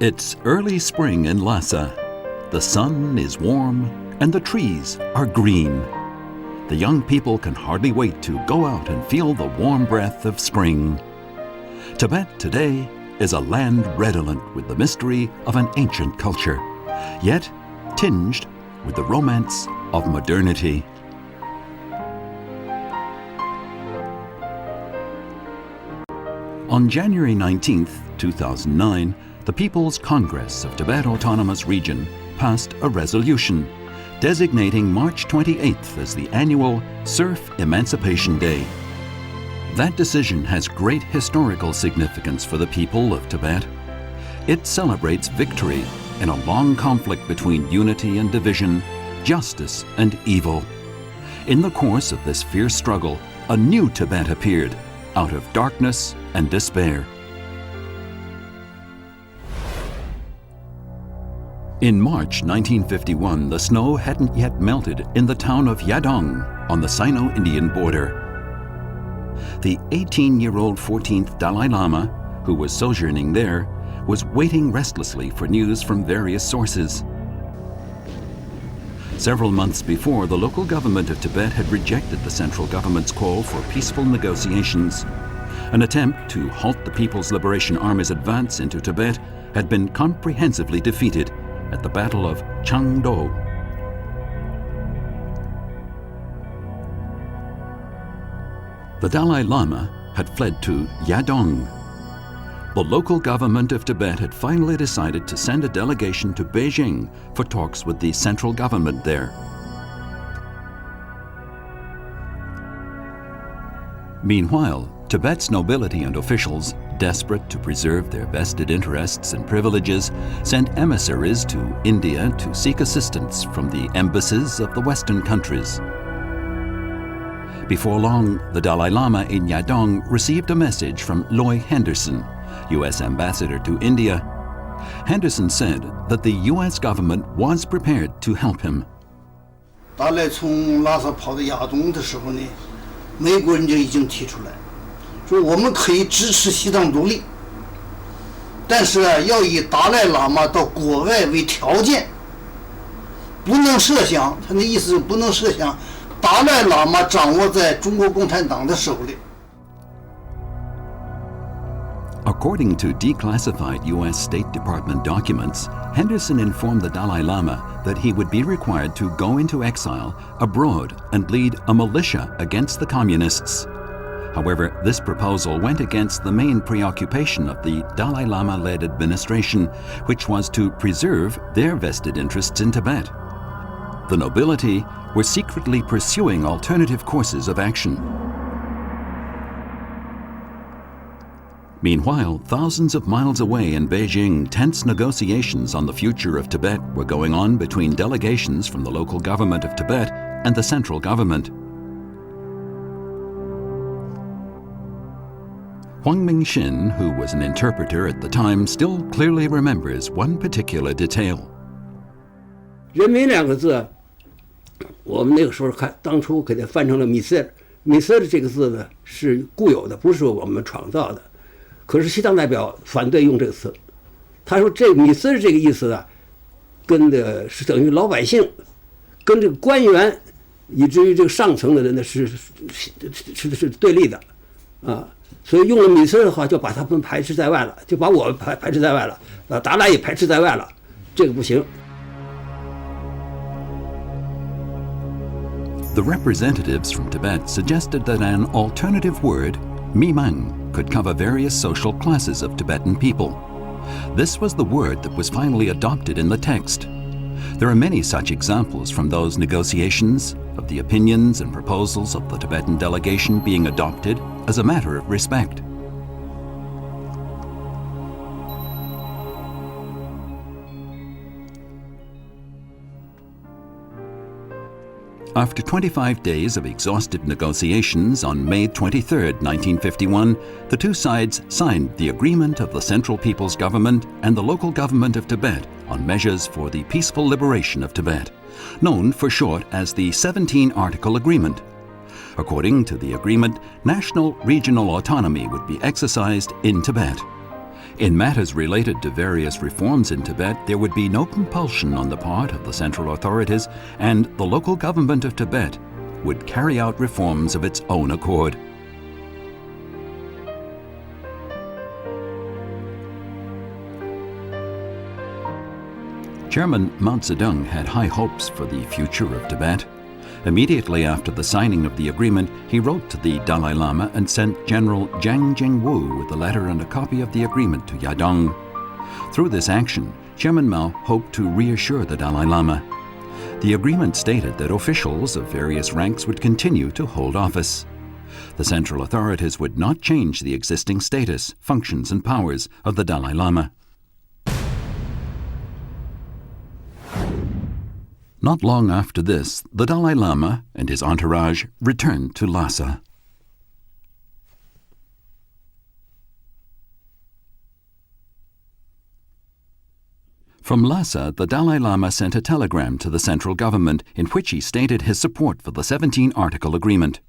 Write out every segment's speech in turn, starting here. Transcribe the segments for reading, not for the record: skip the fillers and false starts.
It's early spring in Lhasa. The sun is warm and the trees are green. The young people can hardly wait to go out and feel the warm breath of spring. Tibet today is a land redolent with the mystery of an ancient culture, yet tinged with the romance of modernity. On January 19, 2009, the People's Congress of Tibet Autonomous Region passed a resolution designating March 28th as the annual Serf Emancipation Day. That decision has great historical significance for the people of Tibet. It celebrates victory in a long conflict between unity and division, justice and evil. In the course of this fierce struggle, a new Tibet appeared out of darkness and despair. In March 1951, the snow hadn't yet melted in the town of Yadong on the Sino-Indian border. The 18-year-old 14th Dalai Lama, who was sojourning there, was waiting restlessly for news from various sources. Several months before, the local government of Tibet had rejected the central government's call for peaceful negotiations. An attempt to halt the People's Liberation Army's advance into Tibet had been comprehensively defeated at the Battle of Changdo. The Dalai Lama had fled to Yadong. The local government of Tibet had finally decided to send a delegation to Beijing for talks with the central government there. Meanwhile, Tibet's nobility and officials, desperate to preserve their vested interests and privileges, sent emissaries to India to seek assistance from the embassies of the Western countries. Before long, the Dalai Lama in Yadong received a message from Loy Henderson, U.S. ambassador to India. Henderson said that the U.S. government was prepared to help him. 达赖从拉萨跑到亚东的时候呢，美国人就已经提出来，说我们可以支持西藏独立，但是要以达赖喇嘛到国外为条件，不能设想，他的意思是不能设想达赖喇嘛掌握在中国共产党的手里。 According to declassified U.S. State Department documents, Henderson informed the Dalai Lama that he would be required to go into exile abroad and lead a militia against the communists. However, this proposal went against the main preoccupation of the Dalai Lama-led administration, which was to preserve their vested interests in Tibet. The nobility were secretly pursuing alternative courses of action. Meanwhile, thousands of miles away in Beijing, tense negotiations on the future of Tibet were going on between delegations from the local government of Tibet and the central government. Huang Mingxin, who was an interpreter at the time, still clearly remembers one particular detail. 人民两个字，我们那个时候看，当初给它翻成了米色。米色的这个字呢是固有的，不是说我们创造的。可是西藏代表反对用这个词，他说这米色这个意思啊，跟的是等于老百姓，跟这个官员，以至于这个上层的人呢是对立的，啊，所以用了米色的话，就把他们排斥在外了，就把我排斥在外了，把达赖也排斥在外了，这个不行。 The representatives from Tibet suggested that an alternative word, Mimang, could cover various social classes of Tibetan people. This was the word that was finally adopted in the text. There are many such examples from those negotiations, of the opinions and proposals of the Tibetan delegation being adopted as a matter of respect. After 25 days of exhaustive negotiations on May 23, 1951, the two sides signed the agreement of the Central People's Government and the local government of Tibet on measures for the peaceful liberation of Tibet, known for short as the 17-Article Agreement. According to the agreement, national regional autonomy would be exercised in Tibet. In matters related to various reforms in Tibet, there would be no compulsion on the part of the central authorities, and the local government of Tibet would carry out reforms of its own accord. Chairman Mao Zedong had high hopes for the future of Tibet. Immediately after the signing of the agreement, he wrote to the Dalai Lama and sent General Jiang Jingwu with a letter and a copy of the agreement to Yadong. Through this action, Chairman Mao hoped to reassure the Dalai Lama. The agreement stated that officials of various ranks would continue to hold office. The central authorities would not change the existing status, functions, and powers of the Dalai Lama. Not long after this, the Dalai Lama and his entourage returned to Lhasa. From Lhasa, the Dalai Lama sent a telegram to the central government in which he stated his support for the 17-article agreement.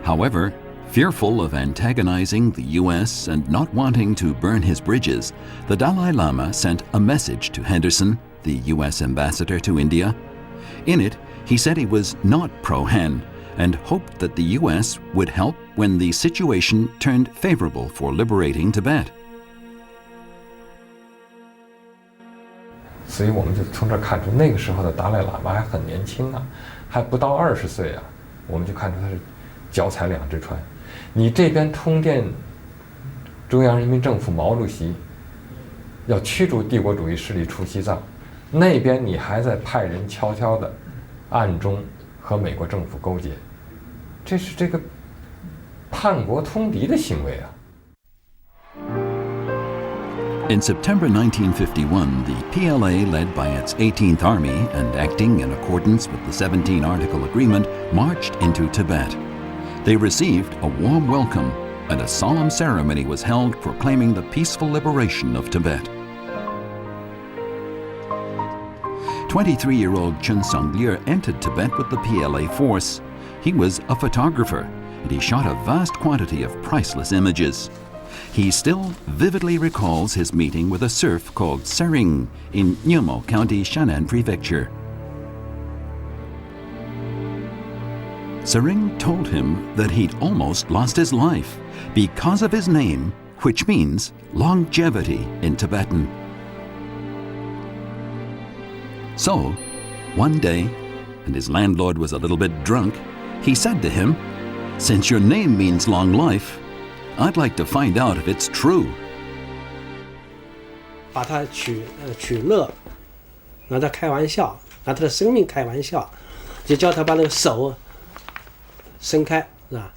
However, fearful of antagonizing the U.S. and not wanting to burn his bridges, the Dalai Lama sent a message to Henderson, the U.S. ambassador to India. In it, he said he was not pro-Han and hoped that the U.S. would help when the situation turned favorable for liberating Tibet. 所以我们就从这看出，那个时候的达赖喇嘛还很年轻啊，还不到20岁啊，我们就看出他是脚踩两只船。你这边通电中央人民政府毛主席要驱逐帝国主义势力出西藏，那边你还在派人悄悄的暗中和美国政府勾结，这是这个叛国通敌的行为啊。In September 1951, the PLA, led by its 18th Army and acting in accordance with the 17-article agreement, marched into Tibet. They received a warm welcome, and a solemn ceremony was held proclaiming the peaceful liberation of Tibet. 23-year-old Chen Songlier entered Tibet with the PLA force. He was a photographer, and he shot a vast quantity of priceless images. He still vividly recalls his meeting with a serf called Sering in Nyumo County, Shannan Prefecture. Sering told him that he'd almost lost his life because of his name, which means longevity in Tibetan. So, one day, and his landlord was a little bit drunk, he said to him, "Since your name means long life, I'd like to find out if it's true." 把他取乐，拿他开玩笑，拿他的生命开玩笑，就叫他把那个手伸开，是吧？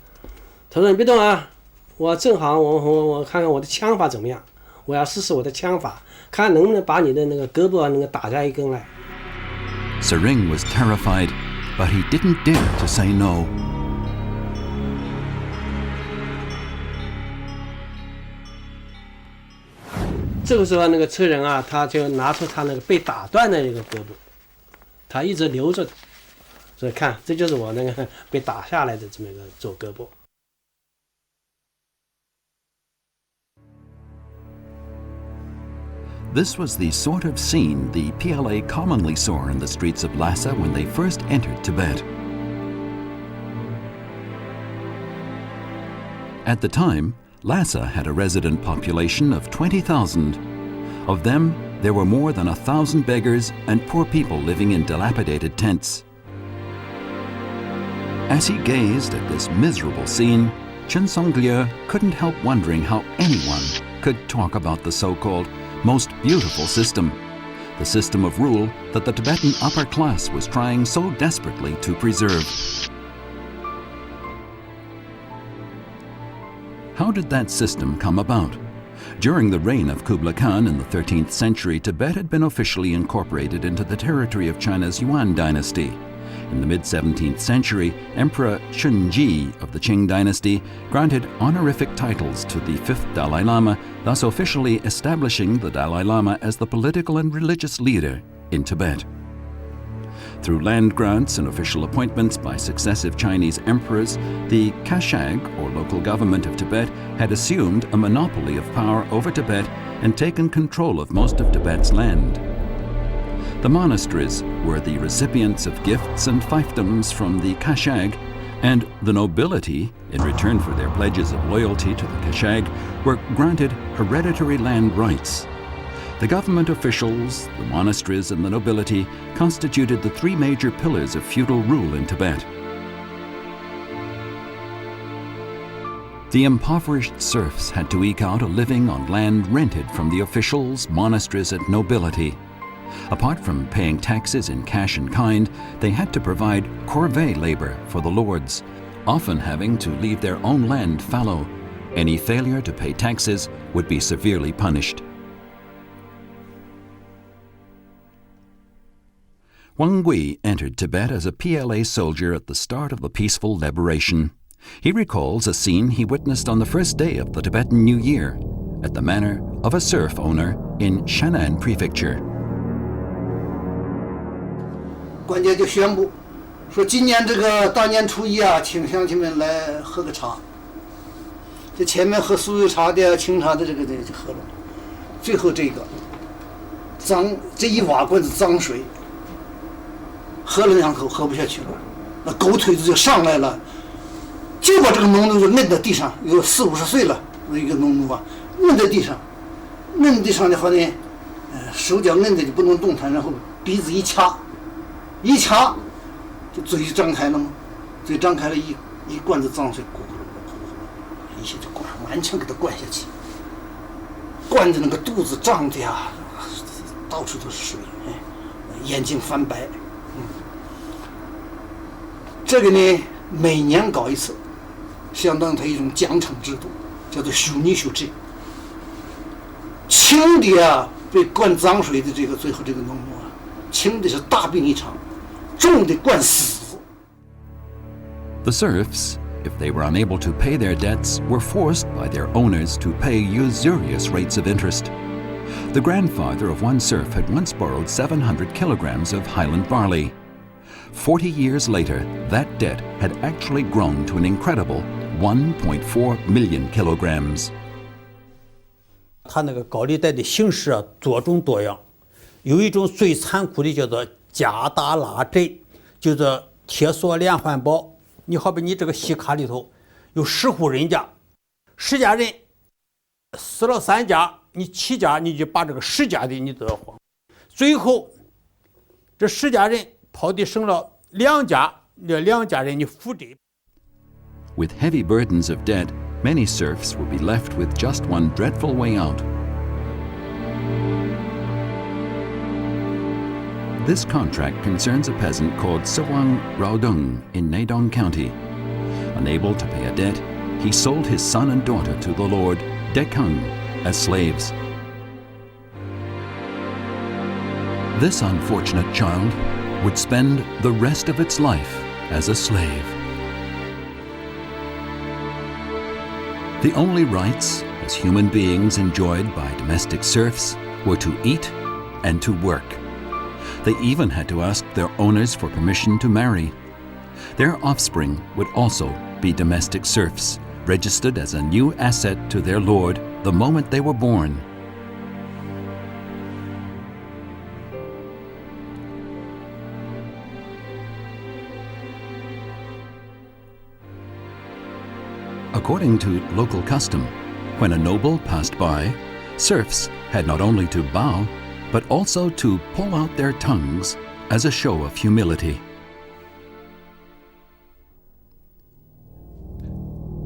他说：“你别动啊，我正好我看看我的枪法怎么样，我要试试我的枪法，看能不能把你的那个胳膊能够打下一根来。” Sering was terrified, but he didn't dare to say no. 这个时候，那个车人啊，他就拿出他那个被打断的一个胳膊，他一直留着，所以看，这就是我那个被打下来的这么一个左胳膊。This was the sort of scene the PLA commonly saw in the streets of Lhasa when they first entered Tibet. At the time, Lhasa had a resident population of 20,000. Of them, there were more than 1,000 beggars and poor people living in dilapidated tents. As he gazed at this miserable scene, Chen Songlier couldn't help wondering how anyone could talk about the so-called most beautiful system, the system of rule that the Tibetan upper class was trying so desperately to preserve. How did that system come about? During the reign of Kublai Khan in the 13th century, Tibet had been officially incorporated into the territory of China's Yuan dynasty. In the mid-17th century, Emperor Shunji of the Qing dynasty granted honorific titles to the 5th Dalai Lama, thus officially establishing the Dalai Lama as the political and religious leader in Tibet. Through land grants and official appointments by successive Chinese emperors, the Kashag, or local government of Tibet, had assumed a monopoly of power over Tibet and taken control of most of Tibet's land. The monasteries were the recipients of gifts and fiefdoms from the Kashag, and the nobility, in return for their pledges of loyalty to the Kashag, were granted hereditary land rights. The government officials, the monasteries, and the nobility constituted the three major pillars of feudal rule in Tibet. The impoverished serfs had to eke out a living on land rented from the officials, monasteries, and nobility. Apart from paying taxes in cash and kind, they had to provide corvée labor for the lords, often having to leave their own land fallow. Any failure to pay taxes would be severely punished. Wang Gui entered Tibet as a PLA soldier at the start of the peaceful liberation. He recalls a scene he witnessed on the first day of the Tibetan New Year at the manor of a serf owner in Shannan Prefecture. 官家就宣布说，今年这个大年初一啊，请乡亲们来喝个茶。这前面喝酥油茶的、清茶的这个就喝了，最后这个这一瓦罐子脏水，喝了2口喝不下去了，那狗腿子就上来了，就把这个农奴就摁在地上，有40-50岁了，那一个农奴啊，摁在地上，摁地上的话呢，手脚摁着就不能动弹，然后鼻子一掐。一掐，就嘴张开了吗？嘴张开了一罐子脏水，一下就灌，完全给他灌下去，灌的那个肚子胀的呀，到处都是水，眼睛翻白。这个呢，每年搞一次，相当于它一种奖惩制度，叫做修泥修制。轻的啊，被灌脏水的这个最后这个农奴啊，轻的是大病一场。The serfs, if they were unable to pay their debts, were forced by their owners to pay usurious rates of interest. The grandfather of one serf had once borrowed 700 kilograms of highland barley. 40 years later, that debt had actually grown to an incredible 1.4 million kilograms. 他那个高利贷的形式啊，多种多样，有一种最残酷的叫做加大拉债，就是贴锁连环保。你好比你这个西卡里头有10户人家，10家人死了3家，你7家你就把这个10家的你都要还。最后这10家人跑的剩了2家，这2家人你负债。With heavy burdens of debt, many serfs would be left with just one dreadful way out. This contract concerns a peasant called Sawang Raodong in Naidong County. Unable to pay a debt, he sold his son and daughter to the lord Dekang as slaves. This unfortunate child would spend the rest of its life as a slave. The only rights as human beings enjoyed by domestic serfs were to eat and to work. They even had to ask their owners for permission to marry. Their offspring would also be domestic serfs, registered as a new asset to their lord the moment they were born. According to local custom, when a noble passed by, serfs had not only to bow, but also to pull out their tongues as a show of humility.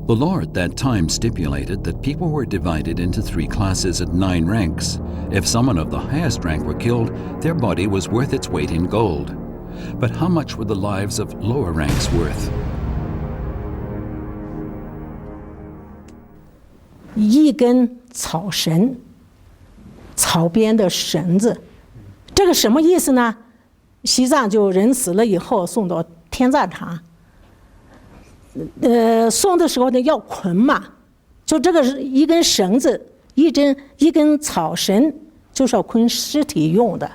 The law at that time stipulated that people were divided into 3 classes at 9 ranks. If someone of the highest rank were killed, their body was worth its weight in gold. But how much were the lives of lower ranks worth? 一根草绳，草编的绳子，这个什么意思呢？西藏就人死了以后送到天葬场，送的时候呢要捆嘛，就这个是一根绳子，一根草绳，就是要捆尸体用的。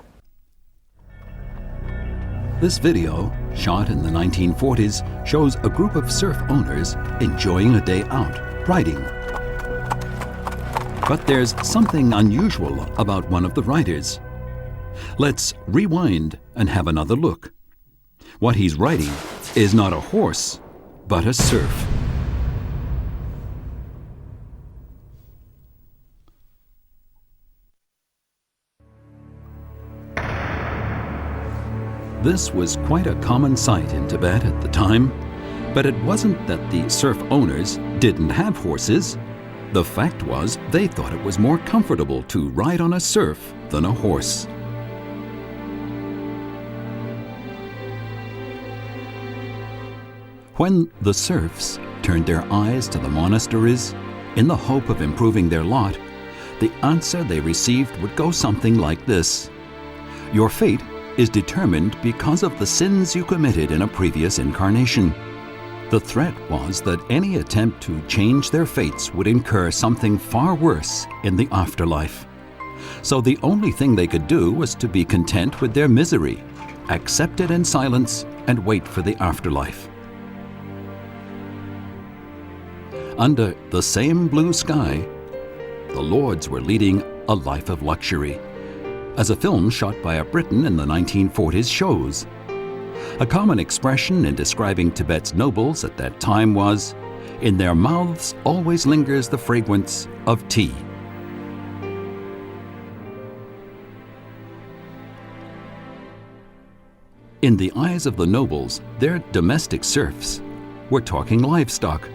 This video, shot in the 1940s, shows a group of surf owners enjoying a day out, riding. But there's something unusual about one of the riders. Let's rewind and have another look. What he's riding is not a horse, but a surf. This was quite a common sight in Tibet at the time, but it wasn't that the surf owners didn't have horses. The fact was they thought it was more comfortable to ride on a surf than a horse. When the serfs turned their eyes to the monasteries in the hope of improving their lot, the answer they received would go something like this: your fate is determined because of the sins you committed in a previous incarnation. The threat was that any attempt to change their fates would incur something far worse in the afterlife. So the only thing they could do was to be content with their misery, accept it in silence, and wait for the afterlife. Under the same blue sky, the lords were leading a life of luxury, as a film shot by a Briton in the 1940s shows. A common expression in describing Tibet's nobles at that time was, "In their mouths always lingers the fragrance of tea." In the eyes of the nobles, their domestic serfs were talking livestock.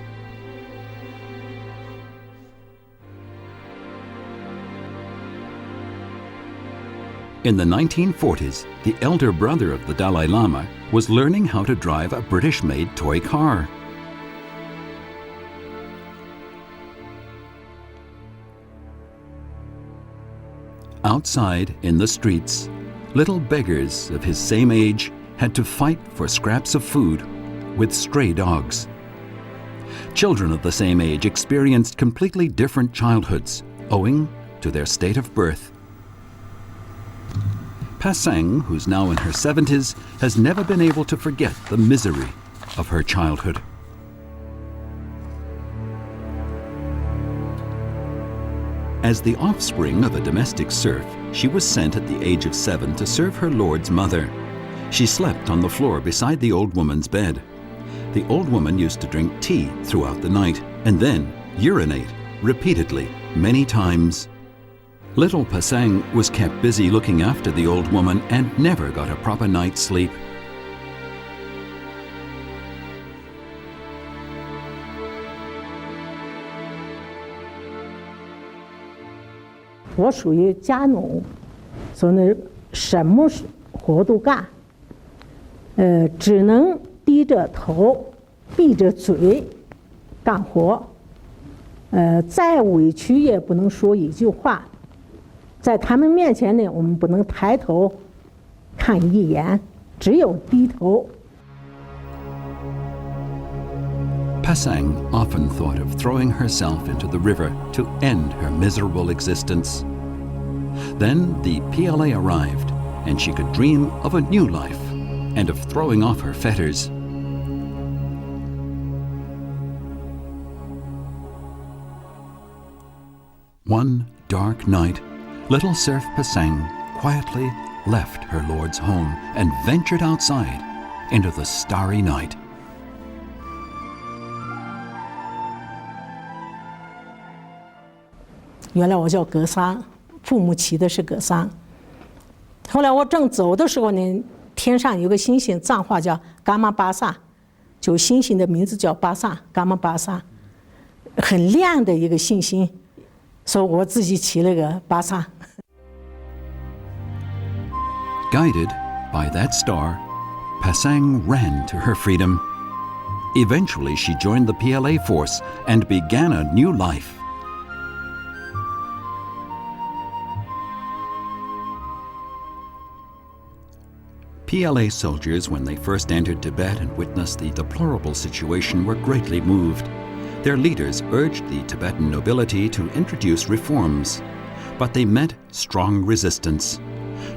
In the 1940s, the elder brother of the Dalai Lama was learning how to drive a British-made toy car. Outside, in the streets, little beggars of his same age had to fight for scraps of food with stray dogs. Children of the same age experienced completely different childhoods, owing to their state of birth. Pasang, who's now in her 70s, has never been able to forget the misery of her childhood. As the offspring of a domestic serf, she was sent at the age of 7 to serve her lord's mother. She slept on the floor beside the old woman's bed. The old woman used to drink tea throughout the night and then urinate repeatedly, many times. Little Pasang was kept busy looking after the old woman and never got a proper night's sleep.我属于家农，所以呢，什么活都干，只能低着头，闭着嘴干活，再委屈也不能说一句话。在他们面前呢，我们不能抬头看一眼，只有低头。 Pasang often thought of throwing herself into the river to end her miserable existence. Then the PLA arrived, and she could dream of a new life and of throwing off her fetters. One dark night, little serf Pasang quietly left her lord's home and ventured outside into the starry night. "原来我叫格桑，父母起的是格桑。后来我正走的时候呢，天上有个星星，藏话叫伽玛巴萨，就星星的名字叫巴萨，伽玛巴萨，很亮的一个星星，所以我自己起了个巴萨。 Guided by that star, Pasang ran to her freedom. Eventually, she joined the PLA force and began a new life. PLA soldiers, when they first entered Tibet and witnessed the deplorable situation, were greatly moved. Their leaders urged the Tibetan nobility to introduce reforms, but they met strong resistance.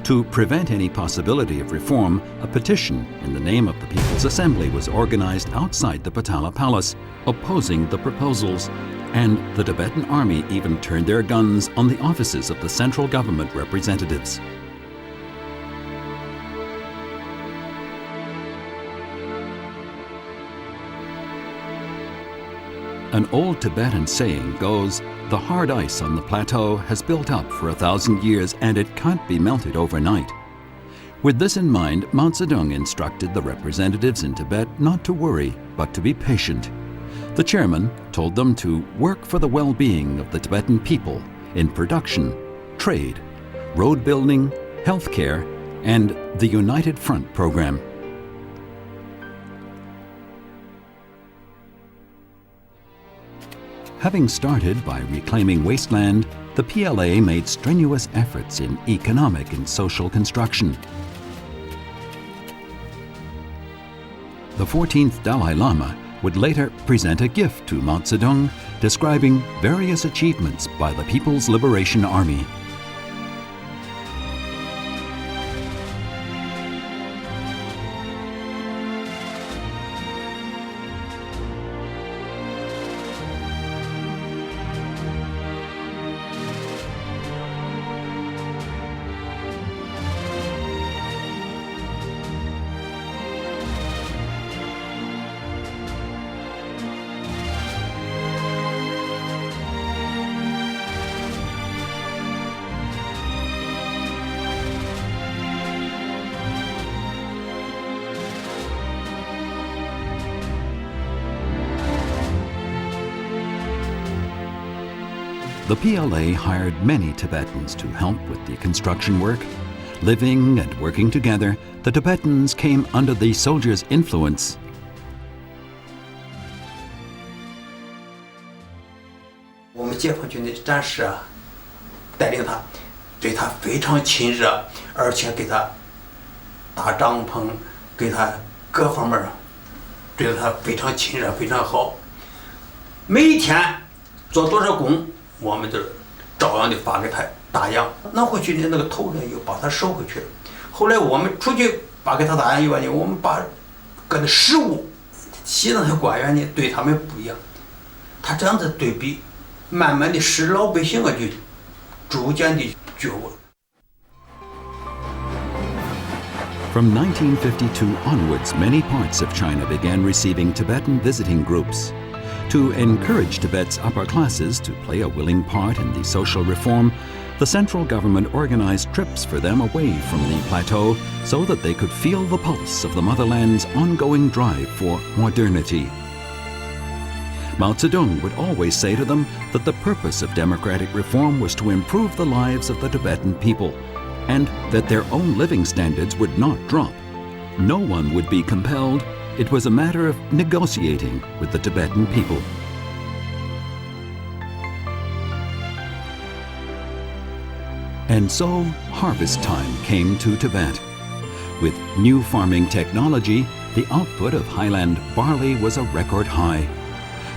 To prevent any possibility of reform, a petition in the name of the People's Assembly was organized outside the Potala Palace, opposing the proposals, and the Tibetan army even turned their guns on the offices of the central government representatives. An old Tibetan saying goes, "The hard ice on the plateau has built up for 1,000 years and it can't be melted overnight." With this in mind, Mao Zedong instructed the representatives in Tibet not to worry, but to be patient. The chairman told them to work for the well-being of the Tibetan people in production, trade, road building, healthcare, and the United Front program. Having started by reclaiming wasteland, the PLA made strenuous efforts in economic and social construction. The 14th Dalai Lama would later present a gift to Mao Zedong describing various achievements by the People's Liberation Army. The PLA hired many Tibetans to help with the construction work. Living and working together, the Tibetans came under the soldiers' influence. 我们解放军的战士啊，带领他，对他非常亲热，而且给他搭帐篷，给他各方面对他非常亲热，非常好。每一天做多少工，我们就照样的发给他打样，拿回去的那个头人又把他收回去了。后来我们出去发给他打样以外呢，我们把各的食物，西藏的官员呢对他们不一样，他这样子对比，慢慢的使老百姓啊就逐渐的觉悟了。 From 1952 onwards, many parts of China began receiving Tibetan visiting groups. To encourage Tibet's upper classes to play a willing part in the social reform, the central government organized trips for them away from the plateau so that they could feel the pulse of the motherland's ongoing drive for modernity. Mao Zedong would always say to them that the purpose of democratic reform was to improve the lives of the Tibetan people, and that their own living standards would not drop. No one would be compelled. It was a matter of negotiating with the Tibetan people. And so, harvest time came to Tibet. With new farming technology, the output of highland barley was a record high.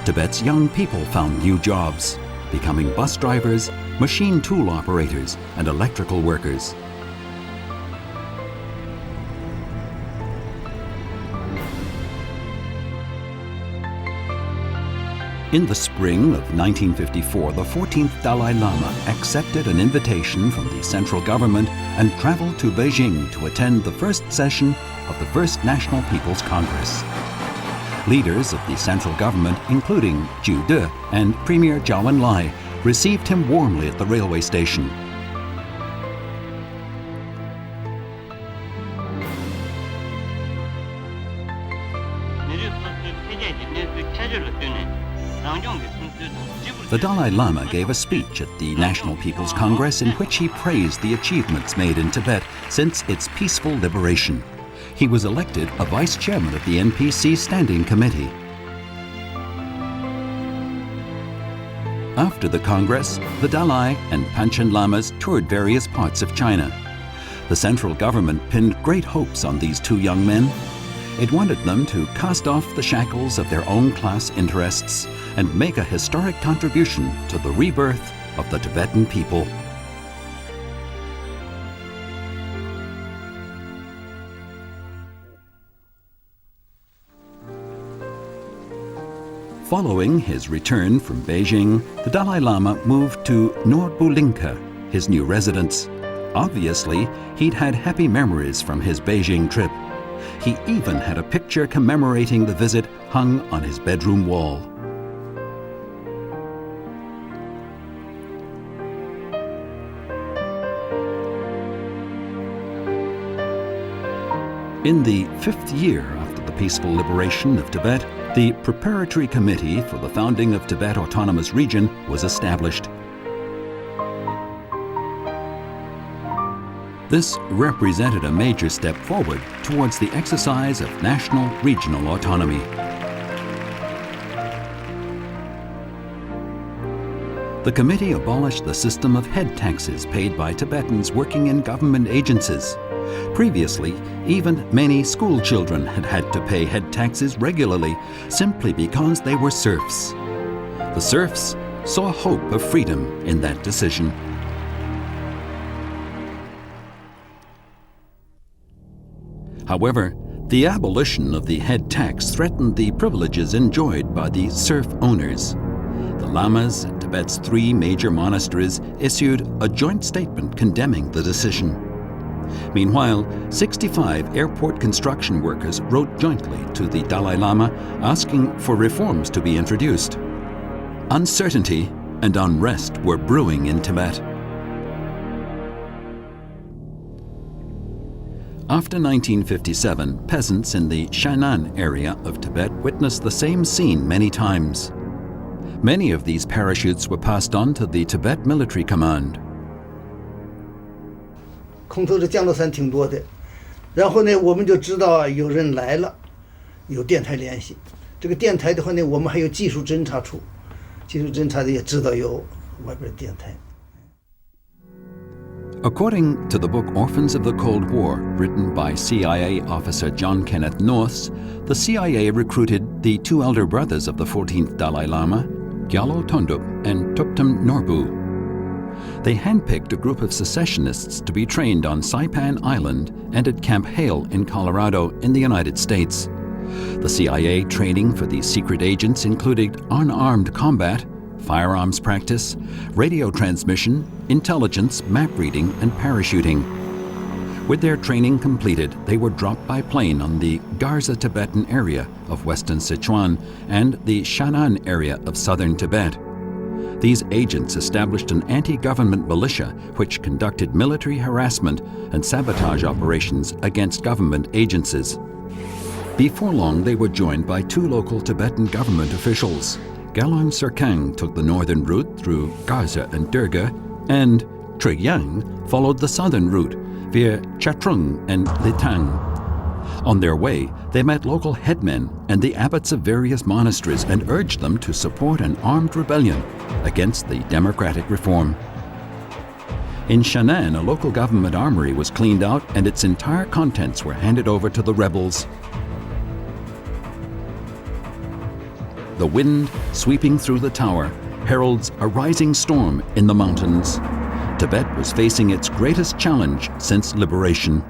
Tibet's young people found new jobs, becoming bus drivers, machine tool operators, and electrical workers. In the spring of 1954, the 14th Dalai Lama accepted an invitation from the central government and traveled to Beijing to attend the first session of the First National People's Congress. Leaders of the central government, including Ju De and Premier Zhao Enlai, received him warmly at the railway station. The Dalai Lama gave a speech at the National People's Congress in which he praised the achievements made in Tibet since its peaceful liberation. He was elected a vice chairman of the NPC Standing Committee. After the Congress, the Dalai and Panchen Lamas toured various parts of China. The central government pinned great hopes on these two young men. It wanted them to cast off the shackles of their own class interests and make a historic contribution to the rebirth of the Tibetan people. Following his return from Beijing, the Dalai Lama moved to Nordbulinka, his new residence. Obviously, he'd had happy memories from his Beijing trip. He even had a picture commemorating the visit hung on his bedroom wall. In the 5th year after the peaceful liberation of Tibet, the preparatory committee for the founding of Tibet Autonomous Region was established. This represented a major step forward towards the exercise of national regional autonomy. The committee abolished the system of head taxes paid by Tibetans working in government agencies. Previously, even many school children had had to pay head taxes regularly simply because they were serfs. The serfs saw hope of freedom in that decision. However, the abolition of the head tax threatened the privileges enjoyed by the serf owners. The lamas at Tibet's 3 major monasteries issued a joint statement condemning the decision. Meanwhile, 65 airport construction workers wrote jointly to the Dalai Lama asking for reforms to be introduced. Uncertainty and unrest were brewing in Tibet. After 1957, peasants in the Shannan area of Tibet witnessed the same scene many times. Many of these parachutes were passed on to the Tibet Military Command. 空投的降落伞挺多的，然后呢，我们就知道有人来了，有电台联系。这个电台的话呢，我们还有技术侦察处，技术侦察的也知道有外边的电台。 According to the book Orphans of the Cold War, written by CIA officer John Kenneth North, the CIA recruited the 2 elder brothers of the 14th Dalai Lama, Gyalo Tondup and Tuptem Norbu. They handpicked a group of secessionists to be trained on Saipan Island and at Camp Hale in Colorado in the United States. The CIA training for these secret agents included unarmed combat, firearms practice, radio transmission, intelligence, map reading, and parachuting. With their training completed, they were dropped by plane on the Garza Tibetan area of western Sichuan and the Shannan area of southern Tibet. These agents established an anti-government militia which conducted military harassment and sabotage operations against government agencies. Before long, they were joined by 2 local Tibetan government officials. Galang Serkang took the northern route through Garza and Durga, and Trigyang followed the southern route via Chatrung and Litang. On their way, they met local headmen and the abbots of various monasteries and urged them to support an armed rebellion against the democratic reform. In Shannan, a local government armory was cleaned out and its entire contents were handed over to the rebels. The wind sweeping through the tower heralds a rising storm in the mountains. Tibet was facing its greatest challenge since liberation.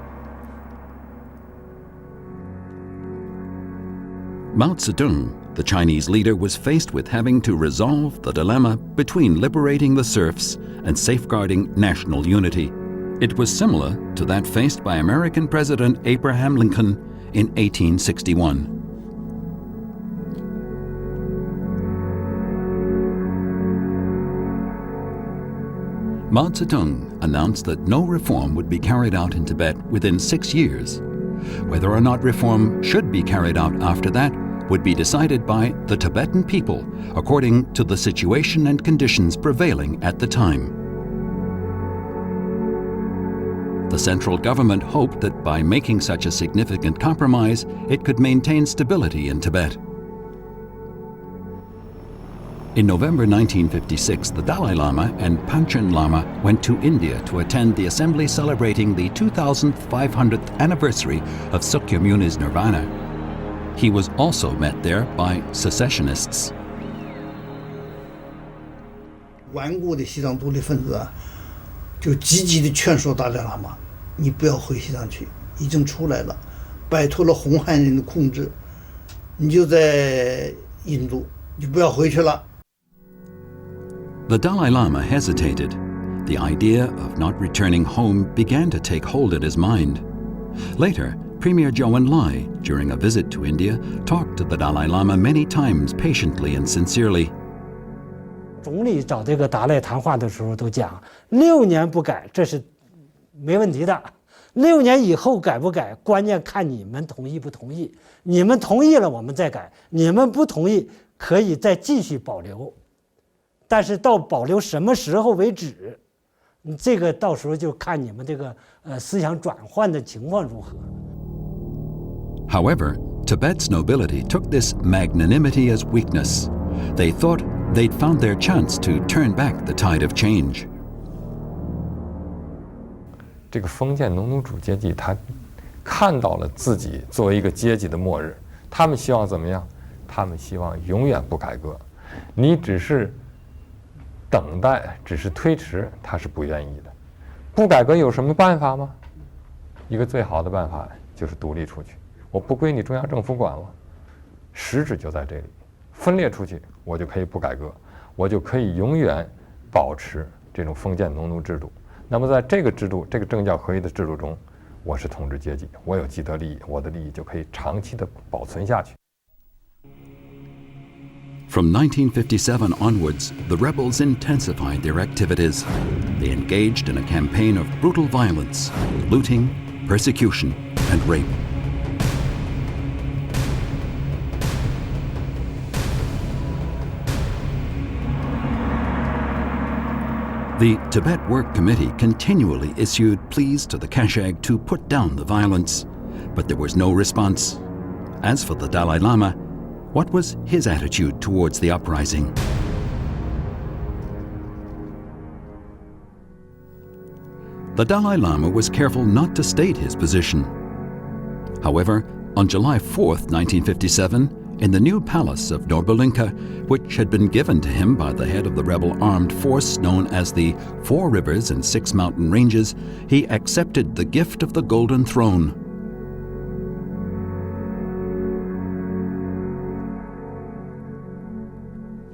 Mao Zedong, the Chinese leader, was faced with having to resolve the dilemma between liberating the serfs and safeguarding national unity. It was similar to that faced by American President Abraham Lincoln in 1861. Mao Zedong announced that no reform would be carried out in Tibet within 6 years. Whether or not reform should be carried out after that would be decided by the Tibetan people according to the situation and conditions prevailing at the time. The central government hoped that by making such a significant compromise, it could maintain stability in Tibet. In November 1956, the Dalai Lama and Panchen Lama went to India to attend the assembly celebrating the 2500th anniversary of Sakyamuni's nirvana. He was also met there by secessionists. 顽固的西藏独立分子啊，就积极地劝说达赖喇嘛，你不要回西藏去，已经出来了，摆脱了红汉人的控制，你就在印度你不要回去了。 The Dalai Lama hesitated. The idea of not returning home began to take hold at his mind. Later, Premier Zhou Enlai, during a visit to India, talked to the Dalai Lama many times patiently and sincerely. 总理找这个达赖谈话的时候都讲，6年不改这是没问题的，6年以后改不改，关键看你们同意不同意。你们同意了，我们再改；你们不同意，可以再继续保留。但是到保留什么时候为止，这个到时候就看你们这个思想转换的情况如何。 However, Tibet's nobility took this magnanimity as weakness. They thought they'd found their chance to turn back the tide of change. 这个封建农奴主阶级，他看到了自己作为一个阶级的末日，他们希望怎么样？他们希望永远不改革。你只是等待，只是推迟，他是不愿意的。不改革有什么办法吗？一个最好的办法就是独立出去，我不归你中央政府管了，实质就在这里。分裂出去，我就可以不改革，我就可以永远保持这种封建农奴制度。那么在这个制度，这个政教合一的制度中，我是统治阶级，我有既得利益，我的利益就可以长期的保存下去。 From 1957 onwards, the rebels intensified their activities. They engaged in a campaign of brutal violence, looting, persecution, and rape. The Tibet Work Committee continually issued pleas to the Kashag to put down the violence, but there was no response. As for the Dalai Lama, what was his attitude towards the uprising? The Dalai Lama was careful not to state his position. However, on July 4th, 1957, in the new palace of Norbolinka, which had been given to him by the head of the rebel armed force known as the 4 Rivers and 6 Mountain Ranges, he accepted the gift of the Golden Throne.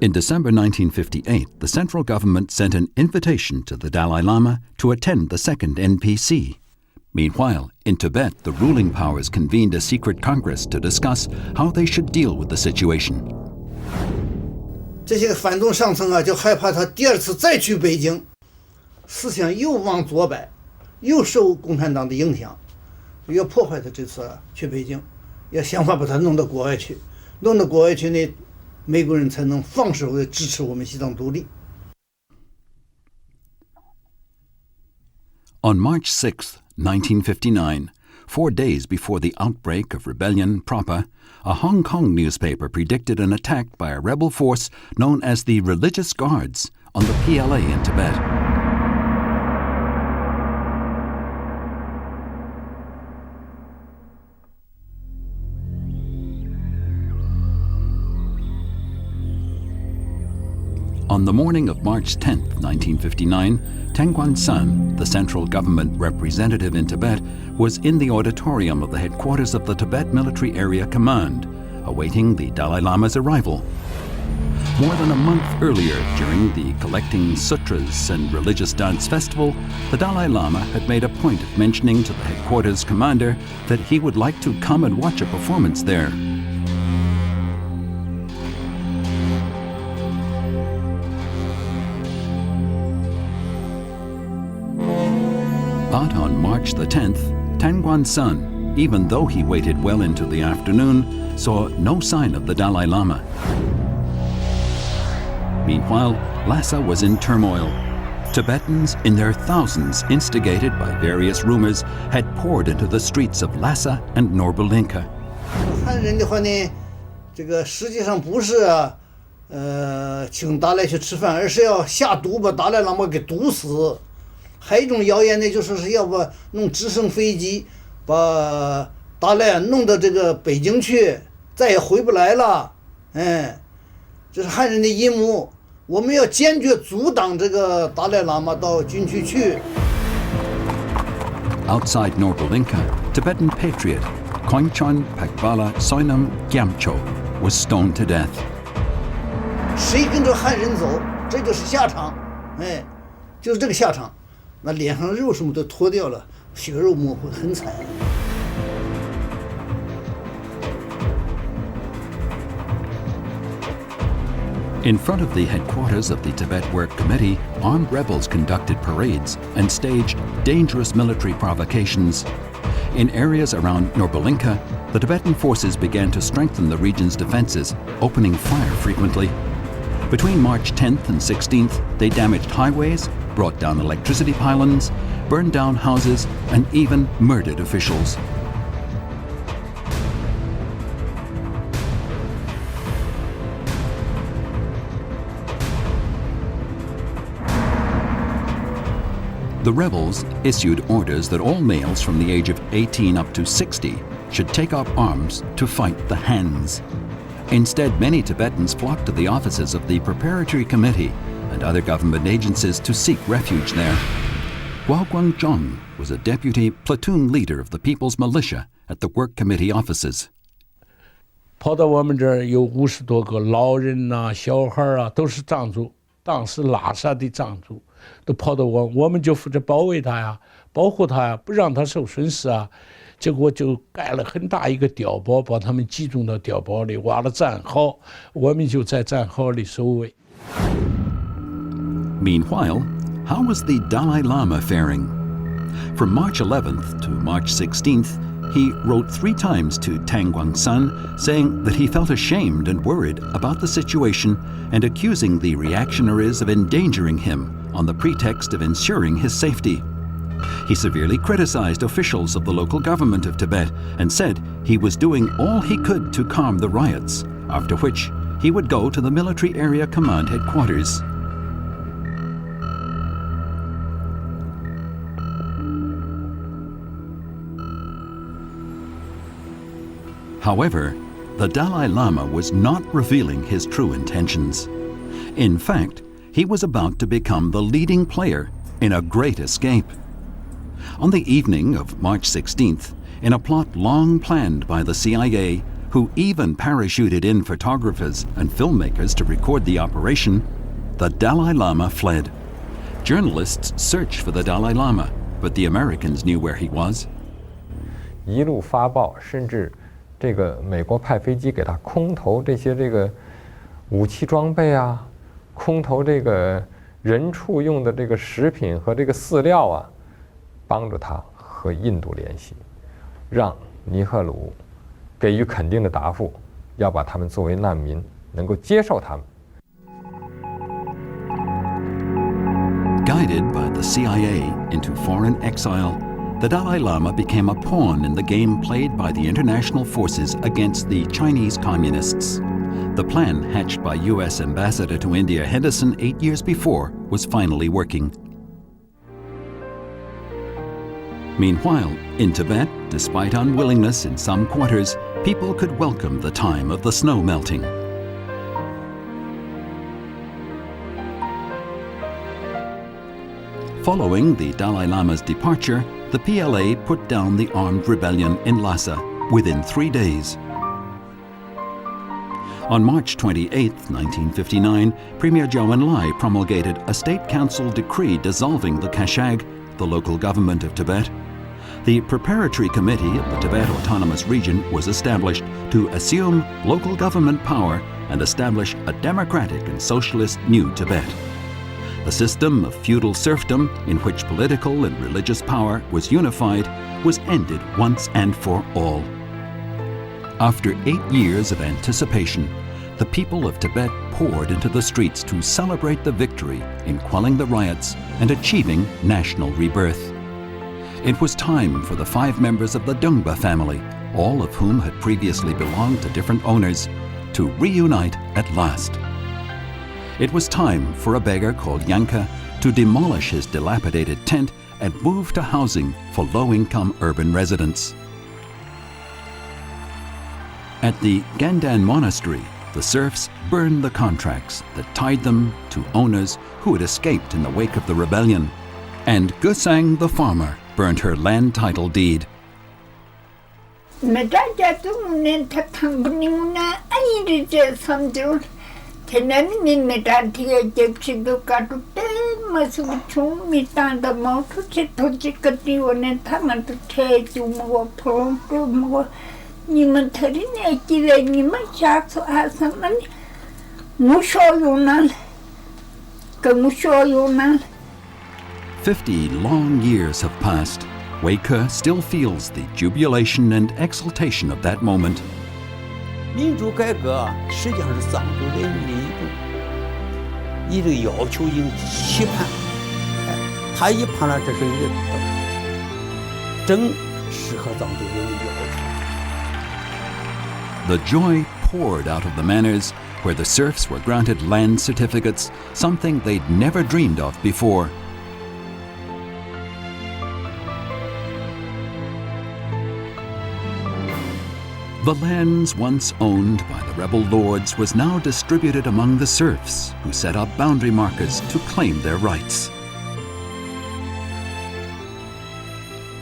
In December 1958, the central government sent an invitation to the Dalai Lama to attend the second NPC. Meanwhile, in Tibet, the ruling powers convened a secret congress to discuss how they should deal with the situation. 这些反动上层啊，就害怕他第2次再去北京，思想又往左摆，又受共产党的影响，要破坏他这次去北京，要想法把他弄到国外去，弄到国外去呢，美国人才能放手的支持我们西藏独立。 On March 6, 1959, 4 days before the outbreak of rebellion proper, a Hong Kong newspaper predicted an attack by a rebel force known as the Religious Guards on the PLA in Tibet. On the morning of March 10, 1959, Teng San, the central government representative in Tibet, was in the auditorium of the headquarters of the Tibet Military Area Command, awaiting the Dalai Lama's arrival. More than a month earlier, during the Collecting Sutras and Religious Dance Festival, the Dalai Lama had made a point of mentioning to the headquarters commander that he would like to come and watch a performance there. But on March the 10th, Teng San, even though he waited well into the afternoon, saw no sign of the Dalai Lama. Meanwhile, Lhasa was in turmoil. Tibetans, in their thousands, instigated by various rumors, had poured into the streets of Lhasa and Norbolinka. 汉人的话呢，这个实际上不是请达赖去吃饭，而是要下毒把达赖喇嘛给毒死。还有一种谣言呢，就说是要不弄直升飞机把达赖弄到这个北京去，再也回不来了。哎，这是汉人的阴谋。我们要坚决阻挡这个达赖喇嘛到军区去。Outside Norbolinka, Tibetan patriot Khoinchon Pakbala Soinam Gyamcho was stoned to death. 谁跟着汉人走，这就是下场，哎，就是这个下场。那脸上肉什么都脱掉了，血肉模糊，很惨。In front of the headquarters of the Tibet Work Committee, armed rebels conducted parades and staged dangerous military provocations. In areas around Norbolinka, the Tibetan forces began to strengthen the region's defenses, opening fire frequently. Between March 10th and 16th, they damaged highways, brought down electricity pylons, burned down houses, and even murdered officials. The rebels issued orders that all males from the age of 18 up to 60 should take up arms to fight the Hans. Instead, many Tibetans flocked to the offices of the Preparatory Committee and other government agencies to seek refuge there. Guo Guangzhong was a deputy platoon leader of the People's Militia at the Work Committee offices. 跑到我们这儿有50多个老人呐、小孩啊，都是藏族，当时拉萨的藏族。都跑到我们就负责保卫他呀，保护他呀，不让他受损失啊。结果就盖了很大一个碉堡，把他们集中到碉堡里，挖了战壕，我们就在战壕里守卫。Meanwhile, how was the Dalai Lama faring? From March 11th to March 16th, he wrote 3 times to Tang Guangsan saying that he felt ashamed and worried about the situation and accusing the reactionaries of endangering him on the pretext of ensuring his safety. He severely criticized officials of the local government of Tibet and said he was doing all he could to calm the riots, after which he would go to the Military Area Command headquarters. However, the Dalai Lama was not revealing his true intentions. In fact, he was about to become the leading player in a great escape. On the evening of March 16th, in a plot long planned by the CIA, who even parachuted in photographers and filmmakers to record the operation, the Dalai Lama fled. Journalists searched for the Dalai Lama, but the Americans knew where he was. 一路发报，甚至这个美国派飞机给他空投这个武器装备啊，空投这个人畜用的这个食品和这个饲料啊，帮助他和印度联系，让尼赫鲁给予肯定的答复，要把他们作为难民，能够接受他们。Guided by the CIA into foreign exile, the Dalai Lama became a pawn in the game played by the international forces against the Chinese communists. The plan hatched by U.S. Ambassador to India Henderson 8 years before was finally working. Meanwhile, in Tibet, despite unwillingness in some quarters, people could welcome the time of the snow melting. Following the Dalai Lama's departure, the PLA put down the armed rebellion in Lhasa within 3 days. On March 28, 1959, Premier Zhou Enlai promulgated a state council decree dissolving the Kashag, the local government of Tibet. The Preparatory Committee of the Tibet Autonomous Region was established to assume local government power and establish a democratic and socialist new Tibet. The system of feudal serfdom, in which political and religious power was unified, was ended once and for all. After 8 years of anticipation, the people of Tibet poured into the streets to celebrate the victory in quelling the riots and achieving national rebirth. It was time for the 5 members of the Dungba family, all of whom had previously belonged to different owners, to reunite at last. It was time for a beggar called Yanka to demolish his dilapidated tent and move to housing for low-income urban residents. At the Gandan Monastery, the serfs burned the contracts that tied them to owners who had escaped in the wake of the rebellion, and Gusang the farmer burned her land title deed. Teneminin medantiye gepsido katu te masuchum mitanda motu chetochikati one tamatu te jumo pronto mo niman tarine kire niman chakso asaman mushoyunal kamushoyunal. 50 long years have passed. Weike still feels the jubilation and exultation of that moment. 民主改革实际上是藏族人民的一个要求，一个期盼。他一判了，这是一个正适合藏族人民的要求。 The joy poured out of the manors where the serfs were granted land certificates, something they'd never dreamed of before. The lands once owned by the rebel lords was now distributed among the serfs, who set up boundary markers to claim their rights.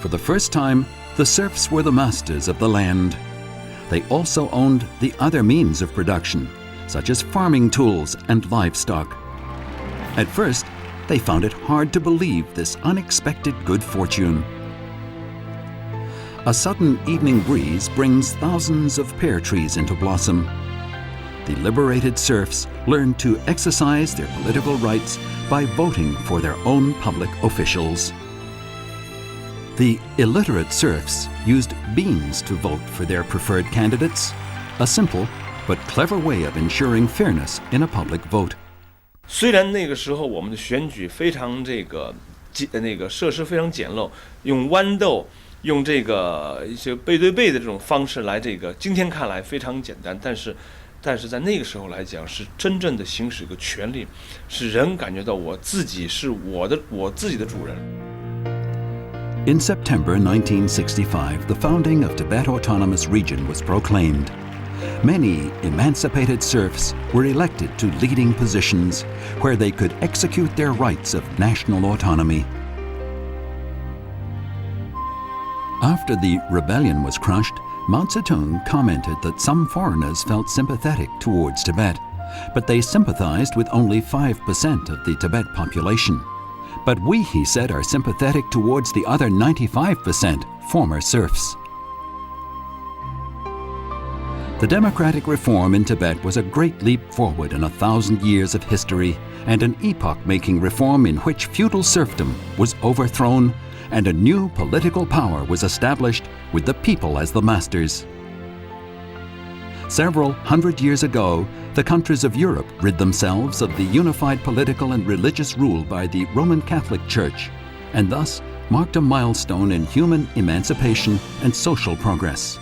For the first time, the serfs were the masters of the land. They also owned the other means of production, such as farming tools and livestock. At first, they found it hard to believe this unexpected good fortune. A sudden evening breeze brings thousands of pear trees into blossom. The liberated serfs learned to exercise their political rights by voting for their own public officials. The illiterate serfs used beans to vote for their preferred candidates, a simple but clever way of ensuring fairness in a public vote. 虽然那个时候我们的选举非常设施非常简陋，用豌豆，用这个一些背对背的这种方式来今天看来非常简单，但是在那个时候来讲，是真正的行使一个权利，使人感觉到我自己是我自己的主人。 In September 1965, the founding of Tibet Autonomous Region was proclaimed. Many emancipated serfs were elected to leading positions where they could execute their rights of national autonomy. After the rebellion was crushed, Mao Zedong commented that some foreigners felt sympathetic towards Tibet, but they sympathized with only 5% of the Tibet population. But we, he said, are sympathetic towards the other 95% former serfs. The democratic reform in Tibet was a great leap forward in 1,000 years of history, and an epoch-making reform in which feudal serfdom was overthrown and a new political power was established with the people as the masters. Several hundred years ago, the countries of Europe rid themselves of the unified political and religious rule by the Roman Catholic Church, and thus marked a milestone in human emancipation and social progress.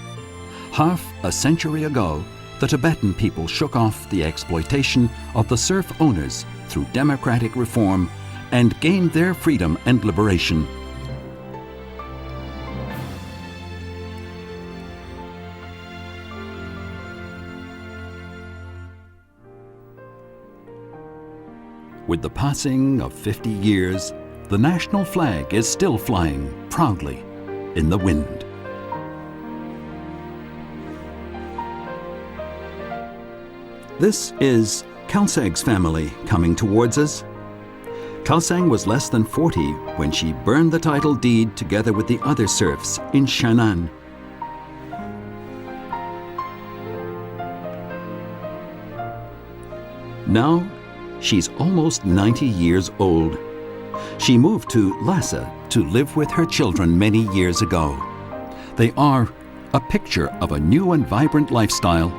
Half a century ago, the Tibetan people shook off the exploitation of the serf owners through democratic reform and gained their freedom and liberation. With the passing of 50 years, the national flag is still flying proudly in the wind. This is Khalsang's family coming towards us. Khalsang was less than 40 when she burned the title deed together with the other serfs in Shannan. Now, she's almost 90 years old. She moved to Lhasa to live with her children many years ago. They are a picture of a new and vibrant lifestyle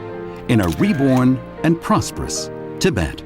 in a reborn and prosperous Tibet.